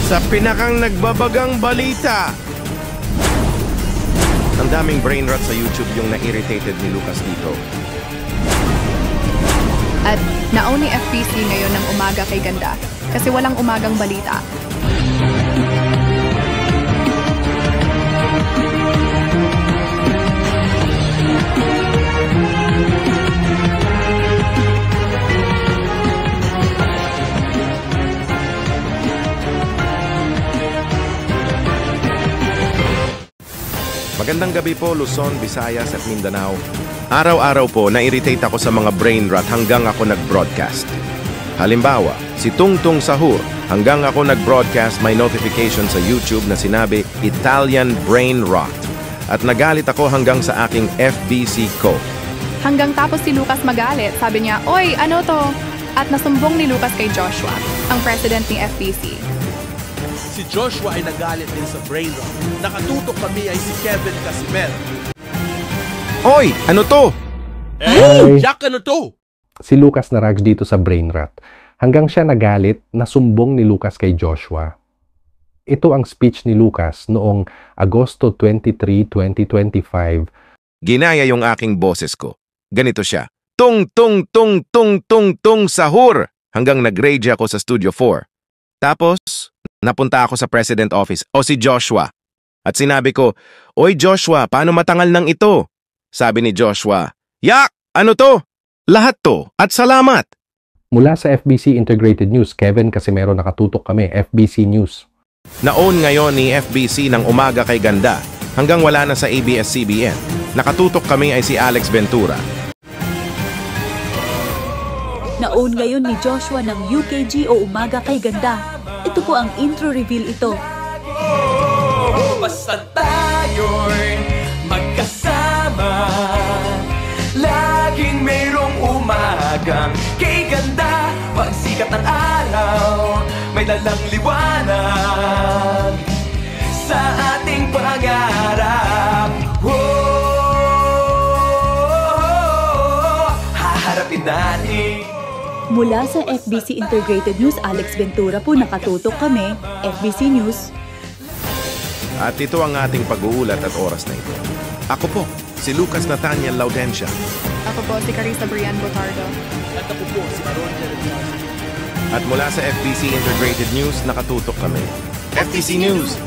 Sa pinakang nagbabagang balita. Ang daming brain rot sa YouTube yung na-irritated ni Lucas dito. At naon ni FBC ngayon ng umaga kay Ganda kasi walang umagang balita. Magandang gabi po, Luzon, Visayas at Mindanao. Araw-araw po, na-irritate ako sa mga brain rot hanggang ako nag-broadcast. Halimbawa, si Tungtung Sahur, hanggang ako nag-broadcast may notification sa YouTube na sinabi Italian brain rot. At nagalit ako hanggang sa aking FBC co. Hanggang tapos si Lucas magalit, sabi niya, "Oy, ano to?" At nasumbong ni Lucas kay Joshua, ang president ni FBC. Si Joshua ay nagalit din sa brain rot. Nakatutok kami ay si Kevin Casimero. Oy! Ano to? Jack, ano to? Si Lucas na rags dito sa brain rot. Hanggang siya nagalit, nasumbong ni Lucas kay Joshua. Ito ang speech ni Lucas noong Agosto 23, 2025. Ginaya yung aking boses ko. Ganito siya. Tung, tung, tung, tung, tung, tung, sahur! Hanggang nag-rage ako sa Studio 4. Tapos, napunta ako sa President Office o si Joshua. At sinabi ko, "Oy Joshua, paano matangal ng ito?" Sabi ni Joshua, "Yak! Ano to? Lahat to at salamat!" Mula sa FBC Integrated News, Kevin Casimero, nakatutok kami, FBC News. Naon ngayon ni FBC ng umaga kay Ganda hanggang wala na sa ABS-CBN. Nakatutok kami ay si Alex Ventura. Naon ngayon ni Joshua ng UKG o umaga kay Ganda. Ito po ang intro reveal ito. Basta tayo'y magkasama, laging mayroong umagang kay Ganda. Pagsikat ng araw, may lalang liwanag sa ating pangarap. Haharapin natin. Mula sa FBC Integrated News, Alex Ventura po, nakatutok kami, FBC News. At ito ang ating pag-uulat at oras na ito. Ako po, si Lucas Nathaniel Laudencia. Ako po si Carissa Brian Botardo. At ako po, si Maron Jeremias. At mula sa FBC Integrated News, nakatutok kami. FBC News!